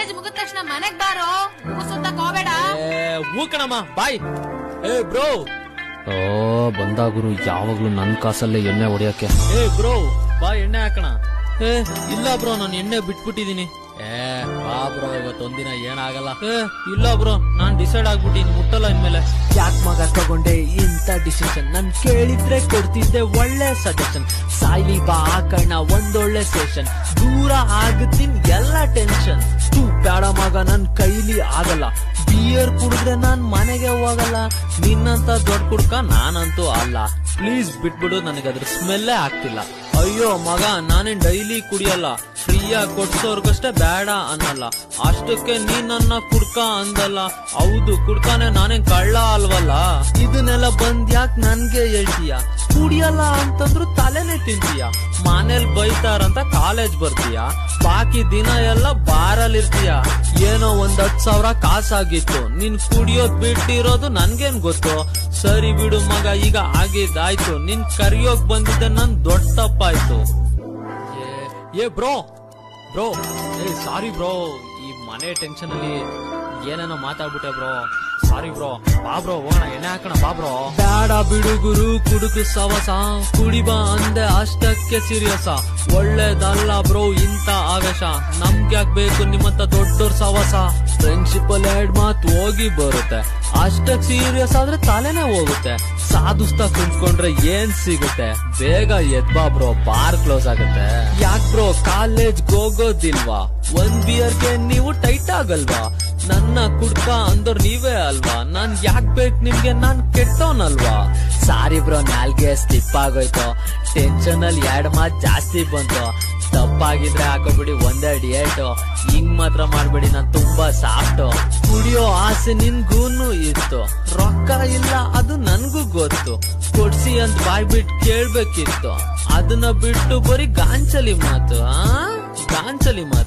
College ಮುಗಿದ ತಕ್ಷಣ ಮನೆಗ್ ಬಾರೋ, ಸುತ್ತ ಹೋಗ್ಬೇಡ. ಹೂ ಕಣಮ್ಮ ಬಾಯ್. ಬ್ರೋ ಬಂದ ಗುರು ಯಾವಾಗ್ಲೂ ನನ್ ಕಾಸಲ್ಲೇ ಎಣ್ಣೆ ಹೊಡಿಯಕ್ಕೆ. ಬ್ರೋ ಬಾ ಎಣ್ಣೆ ಹಾಕಣ. ಇಲ್ಲ ಬ್ರೋ ನಾನು ಎಣ್ಣೆ ಬಿಟ್ಬಿಟ್ಟಿದೀನಿ. ಬಾ ಬ್ರೋ ಇವತ್ತೊಂದಿನ ಏನಾಗಲ್ಲ. ಇಲ್ಲ ಬ್ರೋ ನಾನ್ ಡಿಸೈಡ್ ಆಗ್ಬಿಟ್ಟಿನಿ, ಮುಟ್ಟಲ್ಲ ಇನ್ಮೇಲೆ. ಯಾಕ್ ಮಗ ತಗೊಂಡೆ ಇಂತ ಡಿಸಿಷನ್? ನನ್ ಕೇಳಿದ್ರೆ ಕೊಡ್ತಿದ್ದೆ ಒಳ್ಳೆ ಸಜೆಷನ್. ಸಾಯ್ಲಿ ಬಾ ಕಣ್ಣ ಒಂದೊಳ್ಳೆ ಸೆಷನ್, ದೂರ ಆಗುತ್ತೀನಿ ಎಲ್ಲ ಟೆನ್ಷನ್. ತೂ ಬೇಡ ಮಗ ನನ್ ಕೈಲಿ ಆಗಲ್ಲ, ಬಿಯರ್ ಕುಡಿದ್ರೆ ನಾನ್ ಮನೆಗೆ ಹೋಗಲ್ಲ. ನಿನ್ನಂತ ದೊಡ್ಡ ಕುಡ್ಕ ನಾನಂತೂ ಅಲ್ಲ, ಪ್ಲೀಸ್ ಬಿಟ್ಬಿಡು, ನನಗದ್ರ ಸ್ಮೆಲ್ಲೇ ಆಗ್ತಿಲ್ಲ. ಅಯ್ಯೋ ಮಗ ನಾನೇನ್ ಡೈಲಿ ಕುಡಿಯಲ್ಲ, ಫ್ರೀಯಾಗಿ ಕೊಡ್ಸೋರ್ಗಷ್ಟೇ ಬೇಡ ಅನ್ನಲ್ಲ. ಅಷ್ಟಕ್ಕೆ ನೀನ್ ನನ್ನ ಕುಡ್ಕ ಅಂದಲ್ಲ. ಹೌದು ಕುಡ್ಕಾನೆ, ನಾನೇನ್ ಕಳ್ಳ ಅಲ್ವಲ್ಲ. ಇದನ್ನೆಲ್ಲ ಬಂದ್ ಯಾಕೆ ನನ್ಗೆ ಹೇಳ್ತೀಯ? ಕುಡಿಯಲ್ಲ ಅಂತಂದ್ರು ತಲೆನೇ ತಿಂತೀಯ. ಮನೇಲಿ ಬೈತಾರಂತ ಕಾಲೇಜ್ ಬರ್ತೀಯ, ಬಾಕಿ ದಿನ ಎಲ್ಲ ಬಾರಲ್ಲಿ ಇರ್ತೀಯ. ಏನೋ 10,000 ಕಾಸಾಗಿತ್ತು, ನೀನ್ ಕುಡಿಯೋದ್ ಬಿಟ್ಟಿರೋದು ನನ್ಗೇನ್ ಗೊತ್ತು. ಸರಿ ಬಿಡು ಮಗ, ಈಗ ಆಗಿದ್ದಾಯ್ತು. ನಿನ್ ಕರಿಯೋಗ್ ಬಂದಿದ್ದೆ ನನ್ ದೊಡ್ಡ ತಪ್ಪಾಯ್ತು. ಬ್ರೋ ಸಾರಿ ಬ್ರೋ, ಈ ಮನೆ ಟೆನ್ಷನ್ ಅಲ್ಲಿ ಏನೇನೋ ಮಾತಾಡ್ಬಿಟ್ಟೆ ಬ್ರೋ, ಸಾರಿ ಬ್ರೋ. ಬಾ ಬ್ರೋ ಹೋಗೋಣ, ಎಣ್ಣೆ ಹಾಕೋಣ ಬಾ ಬ್ರೋ. ಬೇಡ ಬಿಡು ಗುರು ಕುಡುಕು ಸವಸ, ಕುಡಿಬಾ ಅಂದೆ ಅಷ್ಟಕ್ಕೆ ಸೀರಿಯಸ. ಒಳ್ಳೇದಲ್ಲ ಬ್ರೋ ಇಂತ ಆವೇಶ, ನಮ್ಗ್ಯಾಕ್ ಬೇಕು ನಿಮ್ಮಂತ ದೊಡ್ಡೋರ್ ಸವಸ. ಫ್ರೆಂಡ್ಶಿಪ್ ಅಲ್ಲಿ 2 ಮಾತು ಹೋಗಿ ಬರುತ್ತೆ, ಅಷ್ಟಕ್ ಸೀರಿಯಸ್ ಆದ್ರೆ ತಲೆನೇ ಹೋಗುತ್ತೆ. ಸಾಧಿಸ್ತಾ ಕುಂತ್ಕೊಂಡ್ರೆ ಏನ್ ಸಿಗುತ್ತೆ? ಬೇಗ ಎದ್ಬಾ ಬ್ರೋ, ಬಾರ್ ಕ್ಲೋಸ್ ಆಗುತ್ತೆ. ಯಾಕ್ ಬ್ರೋ ಕಾಲೇಜ್ ಹೋಗೋದಿಲ್ವಾ? 1 ಬಿಯರ್ಗೆ ನೀವು ಟೈಟ್ ಆಗಲ್ವಾ? ನನ್ನ ಕುಡ್ಕ ಅಂದೋರ್ ನೀವೇ ಅಲ್ವಾ? ನಾನ್ ಯಾಕ್ ಬೇಕು ನಿಮ್ಗೆ? ನಾನ್ ಕೆಟ್ಟೋನಲ್ವಾ? ಸಾರಿ ಬ್ರೋ ನಾಲ್ಗೆ ಸ್ಲಿಪ್ ಆಗೋಯ್ತು, ಟೆನ್ಷನ್ ಅಲ್ಲಿ 2 ಮಾತು ಜಾಸ್ತಿ ಬಂತು. ತಪ್ಪಾಗಿದ್ರೆ ಹಾಕೋಬಿಡಿ ಒಂದೇ ಡೇಟು, ಹಿಂಗ್ ಮಾತ್ರ ಮಾಡ್ಬೇಡಿ, ನಾನ್ ತುಂಬಾ ಸಾಫ್ಟು. ಕುಡಿಯೋ ಆಸೆ ನಿನ್ಗೂನು ಇತ್ತು, ರೊಕ್ಕ ಇಲ್ಲ ಅದು ನನ್ಗೂ ಗೊತ್ತು. ಕೊಡ್ಸಿ ಅಂತ ಬಾಯ್ ಬಿಟ್ಟು ಕೇಳ್ಬೇಕಿತ್ತು, ಅದನ್ನ ಬಿಟ್ಟು ಬರೀ ಗಾಂಚಲಿ ಮಾತು. ಗಾಂಚಲಿ ಮಾತು